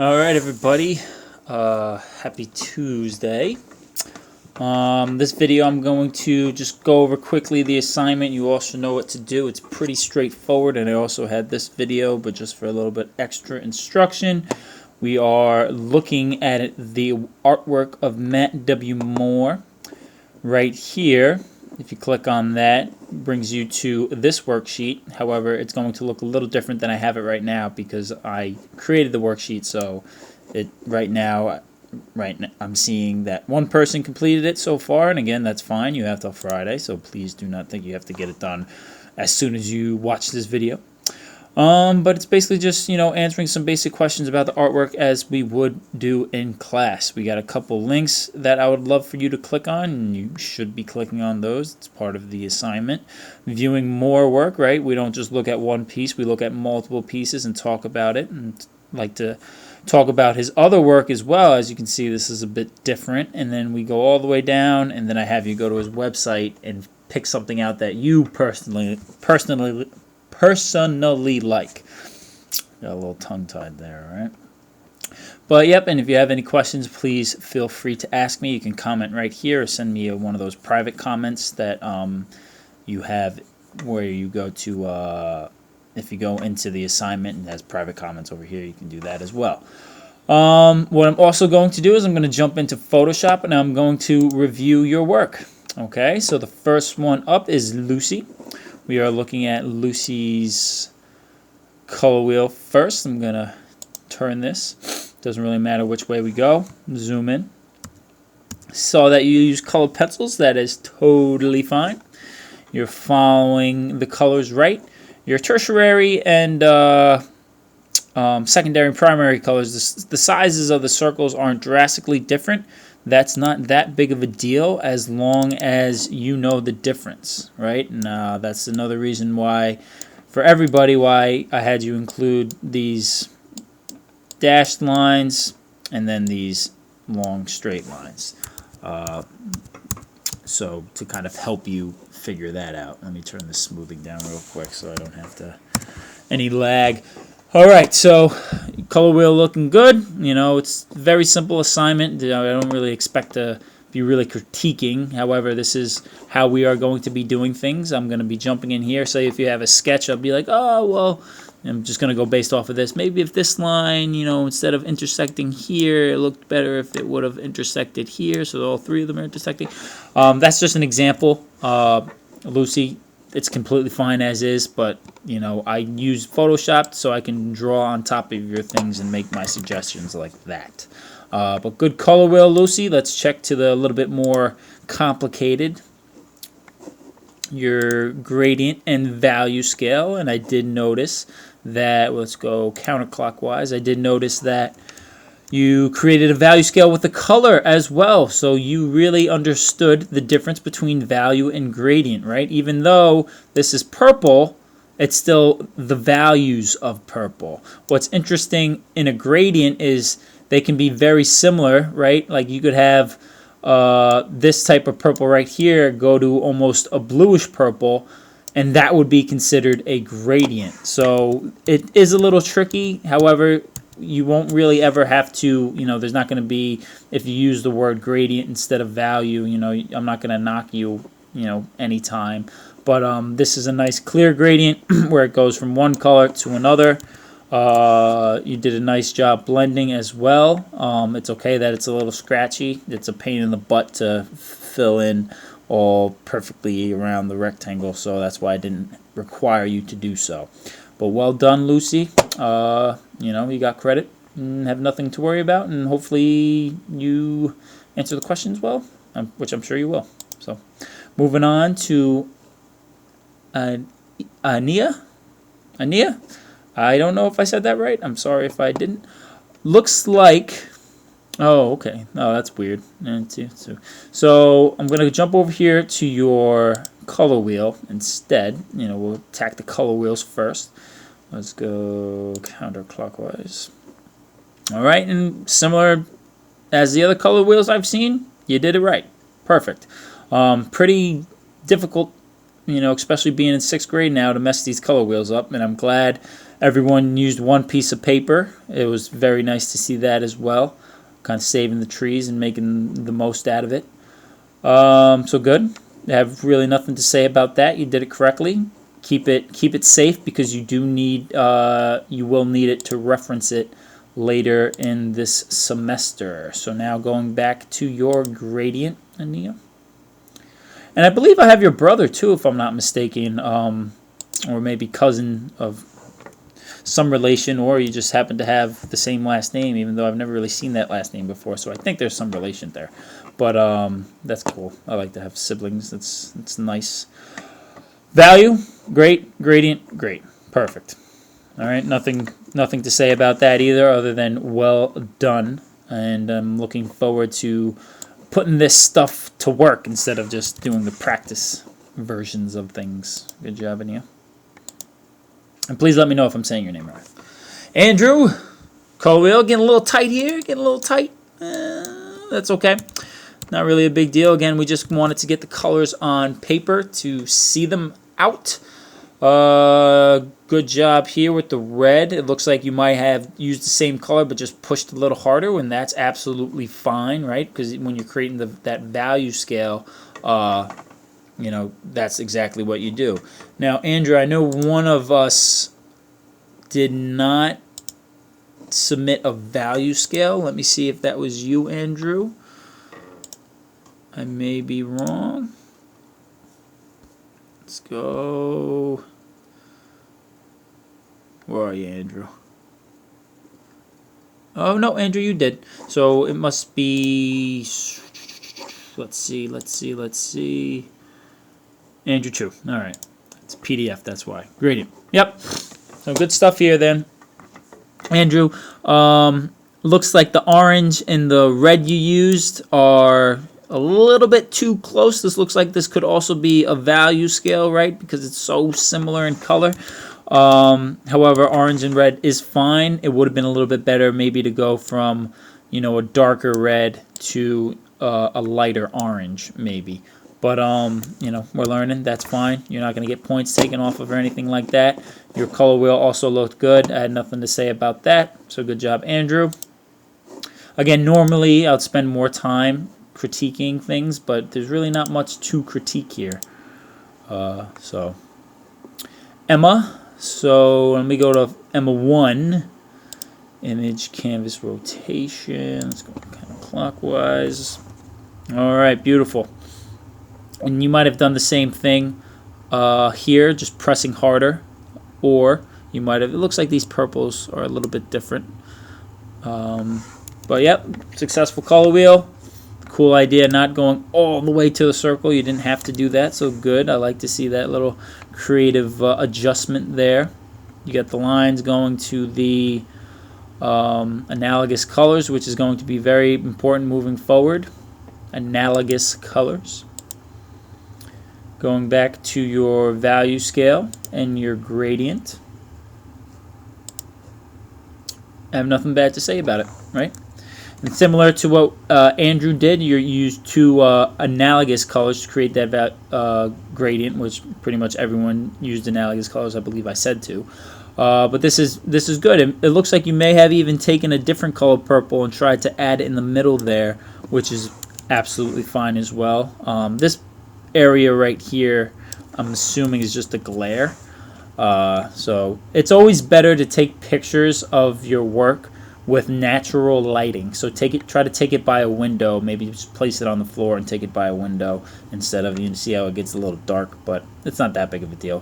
All right, everybody. Happy Tuesday. This video I'm going to just go over quickly the assignment. You also know what to do. It's pretty straightforward, and I also had this video, but just for a little bit extra instruction. We are looking at the artwork of Matt W. Moore right here. If you click on that, it brings you to this worksheet. However, it's going to look a little different than I have it right now because I created the worksheet. So right now I'm seeing that one person completed it so far, and again, that's fine. You have till Friday, so please do not think you have to get it done as soon as you watch this video. But it's basically just, answering some basic questions about the artwork as we would do in class. We got a couple links that I would love for you to click on, and you should be clicking on those. It's part of the assignment. Viewing more work, right? We don't just look at one piece. We look at multiple pieces and talk about it, and like to talk about his other work as well. As you can see, this is a bit different. And then we go all the way down, and then I have you go to his website and pick something out that you personally like. Got a little tongue-tied there, all right? But yep, and if you have any questions, please feel free to ask me. You can comment right here or send me one of those private comments that you have where you go to, if you go into the assignment and it has private comments over here, you can do that as well. What I'm also going to do is I'm going to jump into Photoshop and I'm going to review your work. Okay, so the first one up is Lucy. We are looking at Lucy's color wheel first. I'm going to turn this. Doesn't really matter which way we go. Zoom in. Saw that you use colored pencils. That is totally fine. You're following the colors right. Your tertiary and secondary and primary colors, the sizes of the circles aren't drastically different. That's not that big of a deal as long as you know the difference, right? And that's another reason why, for everybody, why I had you include these dashed lines and then these long straight lines. So to kind of help you figure that out. Let me turn the smoothing down real quick so I don't have any lag. All right, so color wheel looking good. It's a very simple assignment. I don't really expect to be really critiquing. However, this is how we are going to be doing things. I'm going to be jumping in here. Say if you have a sketch, I'll be like, oh, well, I'm just going to go based off of this. Maybe if this line, instead of intersecting here, it looked better if it would have intersected here. So all three of them are intersecting. That's just an example. Lucy, it's completely fine as is, but I use Photoshop so I can draw on top of your things and make my suggestions like that. But good color wheel, Lucy. Let's check to the little bit more complicated. Your gradient and value scale, and I did notice that, let's go counterclockwise, I did notice that you created a value scale with the color as well, so you really understood the difference between value and gradient, right? Even though this is purple, it's still the values of purple. What's interesting in a gradient is they can be very similar, right? Like you could have this type of purple right here go to almost a bluish purple, and that would be considered a gradient. So it is a little tricky. However, you won't really ever have to, there's not going to be, if you use the word gradient instead of value, I'm not going to knock you, anytime. But this is a nice clear gradient where it goes from one color to another. You did a nice job blending as well. It's okay that it's a little scratchy. It's a pain in the butt to fill in all perfectly around the rectangle, so that's why I didn't require you to do so. But well done, Lucy. You got credit and have nothing to worry about, and hopefully you answer the questions well, which I'm sure you will. So moving on to Ania. I don't know if I said that right. I'm sorry if I didn't. Looks like... Oh, okay. Oh, that's weird. So I'm going to jump over here to your color wheel instead. We'll attack the color wheels first. Let's go counterclockwise. All right, and similar as the other color wheels I've seen, you did it right. Perfect. Pretty difficult, especially being in 6th grade now, to mess these color wheels up, and I'm glad Everyone used one piece of paper. It was very nice to see that as well. Kind of saving the trees and making the most out of it. So good. I have really nothing to say about that. You did it correctly. Keep it safe because you do need you will need it to reference it later in this semester. So now going back to your gradient, Ania. And I believe I have your brother too, if I'm not mistaken, or maybe cousin of some relation, or you just happen to have the same last name, even though I've never really seen that last name before. So I think there's some relation there. But that's cool. I like to have siblings. It's nice. Value, great. Gradient, great. Perfect. All right, nothing to say about that either, other than well done. And I'm looking forward to putting this stuff to work instead of just doing the practice versions of things. Good job, Ania. And please let me know if I'm saying your name right. Andrew, color wheel, getting a little tight here. Getting a little tight. That's okay. Not really a big deal. Again, we just wanted to get the colors on paper to see them out. Good job here with the red. It looks like you might have used the same color but just pushed a little harder, and that's absolutely fine, right? Because when you're creating that value scale, you know, that's exactly what you do. Now, Andrew, I know one of us did not submit a value scale. Let me see if that was you, Andrew. I may be wrong. Let's go. Where are you, Andrew? Oh, no, Andrew, you did. So it must be... Let's see. Andrew 2. All right. It's PDF, that's why. Gradient. Yep. So good stuff here then. Andrew, looks like the orange and the red you used are a little bit too close. This looks like this could also be a value scale, right? Because it's so similar in color. However, orange and red is fine. It would have been a little bit better maybe to go from, you know, a darker red to a lighter orange maybe. But, you know, we're learning. That's fine. You're not going to get points taken off of or anything like that. Your color wheel also looked good. I had nothing to say about that. So good job, Andrew. Again, normally I'd spend more time critiquing things, but there's really not much to critique here. So Emma. So let me go to Emma 1. Image, canvas, rotation. Let's go counterclockwise. All right, beautiful. And you might have done the same thing here, just pressing harder. Or you might have, it looks like these purples are a little bit different. But yep, successful color wheel. Cool idea, not going all the way to the circle. You didn't have to do that, so good. I like to see that little creative adjustment there. You got the lines going to the analogous colors, which is going to be very important moving forward. Analogous colors. Going back to your value scale and your gradient. I have nothing bad to say about it, right? And similar to what Andrew did, you used two analogous colors to create that gradient, which pretty much everyone used analogous colors. I believe I said to. But this is good. It looks like you may have even taken a different color purple and tried to add it in the middle there, which is absolutely fine as well. This area right here, I'm assuming, is just a glare. So it's always better to take pictures of your work with natural lighting. So try to take it by a window. Maybe just place it on the floor and take it by a window instead of, you can see how it gets a little dark, but it's not that big of a deal.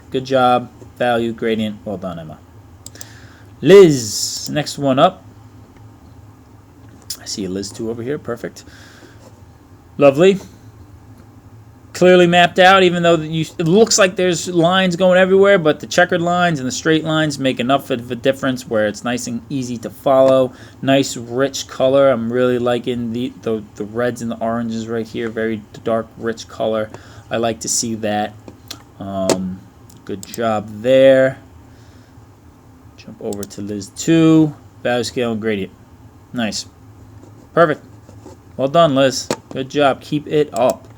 Good job. Value, gradient. Well done, Emma. Liz, next one up. I see a Liz 2 over here. Perfect. Lovely. Clearly mapped out, even though it looks like there's lines going everywhere, but the checkered lines and the straight lines make enough of a difference where it's nice and easy to follow. Nice rich color. I'm really liking the reds and the oranges right here. Very dark, rich color. I like to see that. Good job there. Jump over to Liz 2. Value scale and gradient. Nice. Perfect. Well done, Liz. Good job. Keep it up.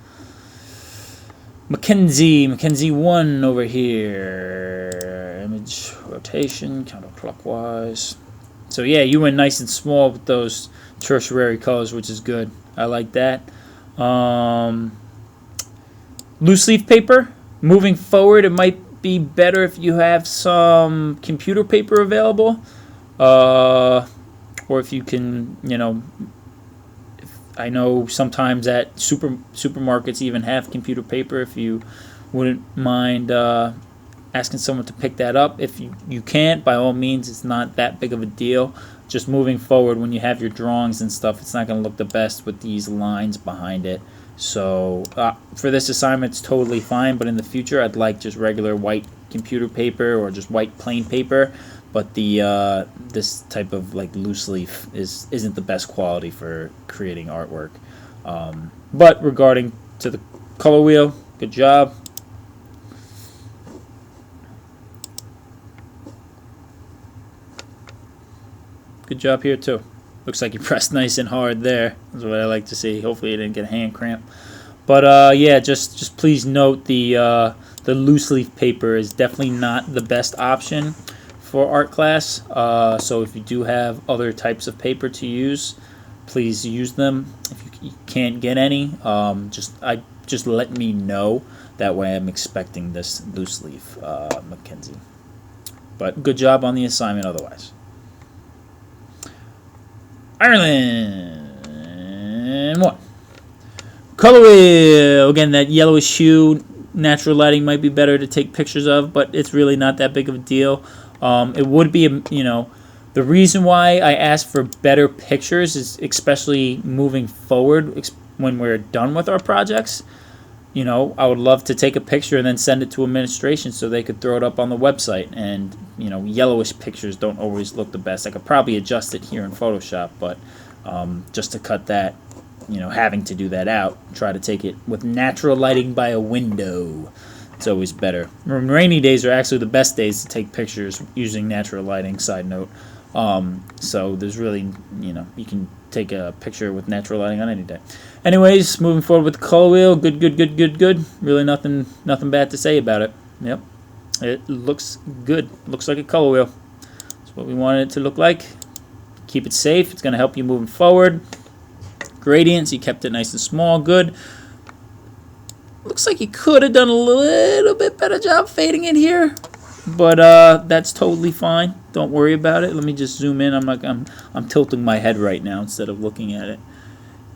Mackenzie 1 over here. image rotation, counterclockwise. So yeah, you went nice and small with those tertiary colors, which is good. I like that. Loose leaf paper. Moving forward, it might be better if you have some computer paper available, or if you can, I know sometimes at supermarkets even have computer paper. If you wouldn't mind asking someone to pick that up. If you can't, by all means, it's not that big of a deal. Just moving forward, when you have your drawings and stuff, it's not going to look the best with these lines behind it. So for this assignment, it's totally fine, but in the future, I'd like just regular white computer paper or just white plain paper. But this type of like loose leaf isn't the best quality for creating artwork. But regarding to the color wheel, good job. Good job here too. Looks like you pressed nice and hard there. That's what I like to see. Hopefully you didn't get a hand cramp. But yeah, just please note the loose leaf paper is definitely not the best option for art class. So if you do have other types of paper to use, please use them. If you can't get any, just let me know. That way I'm expecting this loose leaf, Mackenzie. But good job on the assignment otherwise. Ireland 1. Color wheel. Again, that yellowish hue, natural lighting might be better to take pictures of, but it's really not that big of a deal. It would be, the reason why I asked for better pictures is especially moving forward when we're done with our projects. I would love to take a picture and then send it to administration so they could throw it up on the website. And, yellowish pictures don't always look the best. I could probably adjust it here in Photoshop, but just to cut that, having to do that out, try to take it with natural lighting by a window. It's always better. Rainy days are actually the best days to take pictures using natural lighting, side note. So there's really, you can take a picture with natural lighting on any day. Anyways, moving forward with the color wheel. Good. Really nothing bad to say about it. Yep. It looks good. Looks like a color wheel. That's what we wanted it to look like. Keep it safe. It's going to help you moving forward. Gradients, you kept it nice and small. Good. Looks like you could have done a little bit better job fading it here, but that's totally fine. Don't worry about it. Let me just zoom in. I'm tilting my head right now instead of looking at it.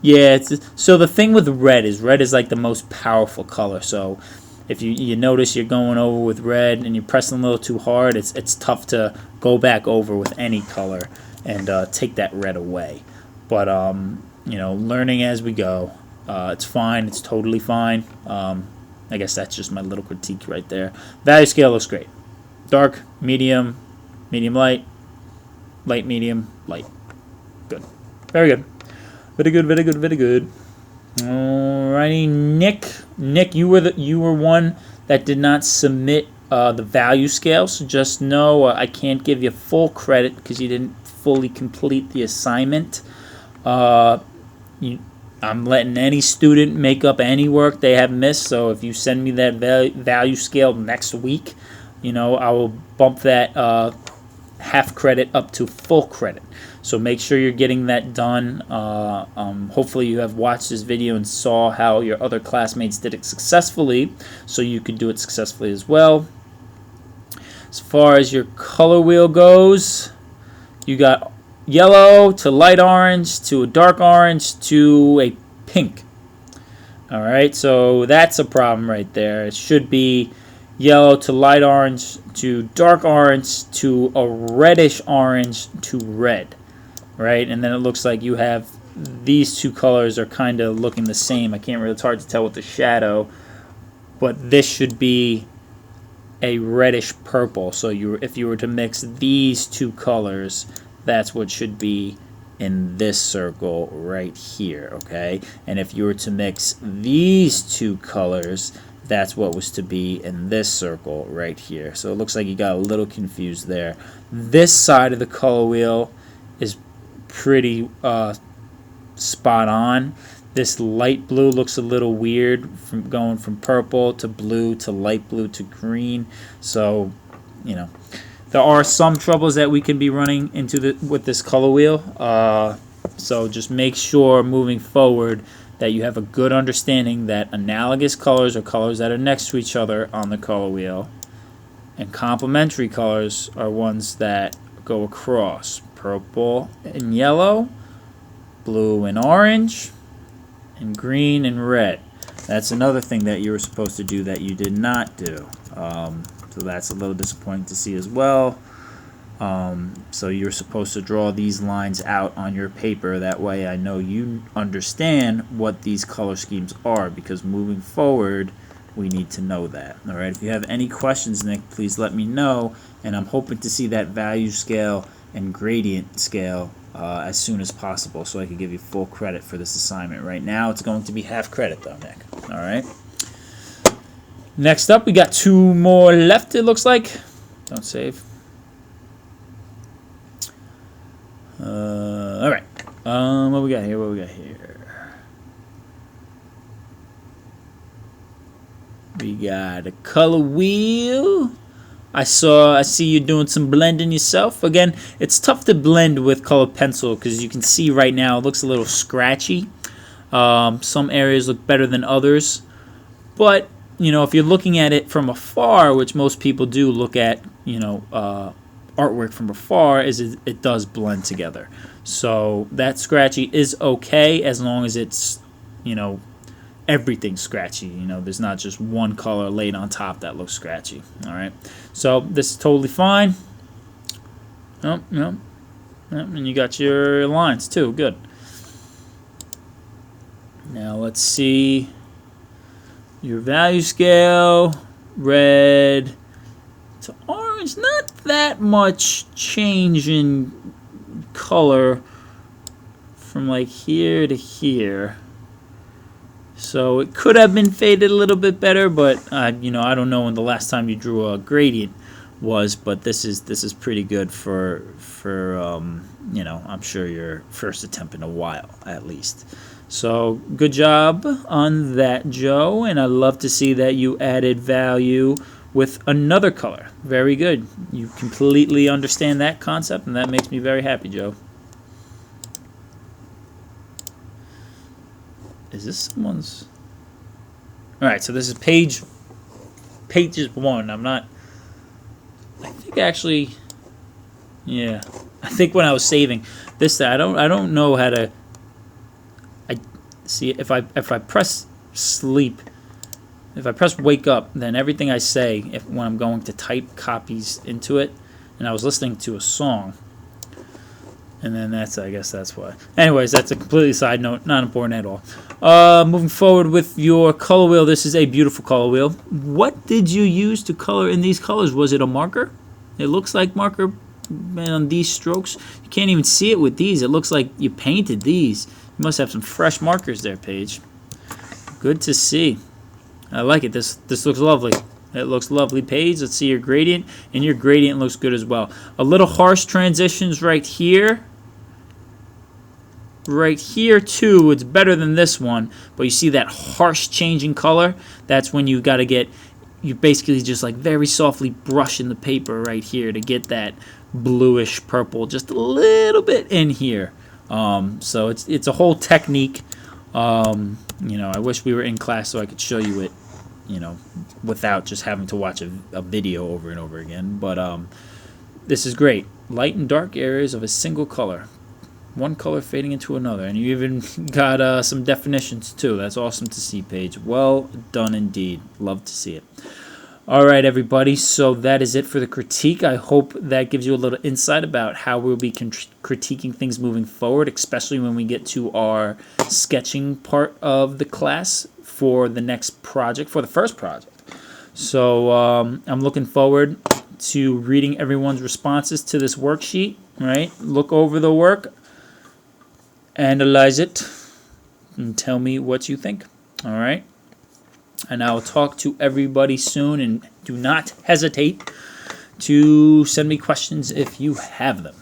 Yeah, so the thing with red is like the most powerful color. So if you notice you're going over with red and you're pressing a little too hard, it's tough to go back over with any color and take that red away. But learning as we go. It's fine. It's totally fine. I guess that's just my little critique right there. Value scale looks great. Dark, medium, medium light, light medium, light. Good. Very good. Very good. Alrighty, Nick, you were one that did not submit the value scale. So just know I can't give you full credit because you didn't fully complete the assignment. I'm letting any student make up any work they have missed. So if you send me that value scale next week, I will bump that half credit up to full credit. So make sure you're getting that done. Hopefully you have watched this video and saw how your other classmates did it successfully, so you could do it successfully as well. As far as your color wheel goes, you got yellow to light orange to a dark orange to a pink. All right, so that's a problem right there. It should be yellow to light orange to dark orange to a reddish orange to red, right? And then it looks like you have these two colors are kind of looking the same. I can't really, it's hard to tell with the shadow, but this should be a reddish purple. So if you were to mix these two colors, that's what should be in this circle right here, okay? And if you were to mix these two colors, that's what was to be in this circle right here. So it looks like you got a little confused there. This side of the color wheel is pretty spot on. This light blue looks a little weird from going from purple to blue to light blue to green. So you know, there are some troubles that we can be running into with this color wheel. So just make sure moving forward that you have a good understanding that analogous colors are colors that are next to each other on the color wheel, and complementary colors are ones that go across. Purple and yellow, blue and orange, and green and red. That's another thing that you were supposed to do that you did not do. So that's a little disappointing to see as well. So you're supposed to draw these lines out on your paper. That way I know you understand what these color schemes are, because moving forward we need to know that. All right. If you have any questions, Nick, please let me know. And I'm hoping to see that value scale and gradient scale as soon as possible, so I can give you full credit for this assignment. Right now it's going to be half credit though, Nick. All right. Next up, we got 2 more left, it looks like. Don't save. All right. What we got here? What we got here? We got a color wheel. I see you doing some blending yourself. Again, it's tough to blend with colored pencil because you can see right now it looks a little scratchy. Some areas look better than others, but you know, if you're looking at it from afar, which most people do look at, you know, artwork from afar, it does blend together. So that scratchy is okay as long as it's, you know, everything's scratchy. You know, there's not just one color laid on top that looks scratchy. All right, so this is totally fine. Oh, no. And you got your lines too. Good. Now let's see your value scale. Red to orange, not that much change in color from like here to here. So it could have been faded a little bit better, but you know, I don't know when the last time you drew a gradient was, but this is pretty good for you know, I'm sure your first attempt in a while at least. So good job on that, Joe, and I love to see that you added value with another color. Very good. You completely understand that concept, and that makes me very happy, Joe. Is this someone's? All right, so this is pages 1. I'm not. I think actually, yeah. I think when I was saving this, I don't know how to. I see if I press sleep, if I press wake up, then everything I say when I'm going to type copies into it, and I was listening to a song. And then I guess that's why. Anyways, that's a completely side note, not important at all. Moving forward with your color wheel, this is a beautiful color wheel. What did you use to color in these colors? Was it a marker? It looks like marker on these strokes. You can't even see it with these. It looks like you painted these. You must have some fresh markers there, Paige. Good to see. I like it. This looks lovely. It looks lovely, Paige. Let's see your gradient, and your gradient looks good as well. A little harsh transitions right here. Right here too, it's better than this one, but you see that harsh changing color? That's when you basically just like very softly brushing the paper right here to get that bluish purple just a little bit in here. So it's a whole technique. You know, I wish we were in class so I could show you it, you know, without just having to watch a video over and over again. But this is great. Light and dark areas of a single color. One color fading into another. And you even got some definitions too. That's awesome to see, Paige. Well done indeed. Love to see it. All right, everybody. So that is it for the critique. I hope that gives you a little insight about how we'll be critiquing things moving forward, especially when we get to our sketching part of the class for the next project, for the first project. So I'm looking forward to reading everyone's responses to this worksheet, right? Look over the work, analyze it, and tell me what you think. All right? And I will talk to everybody soon, and do not hesitate to send me questions if you have them.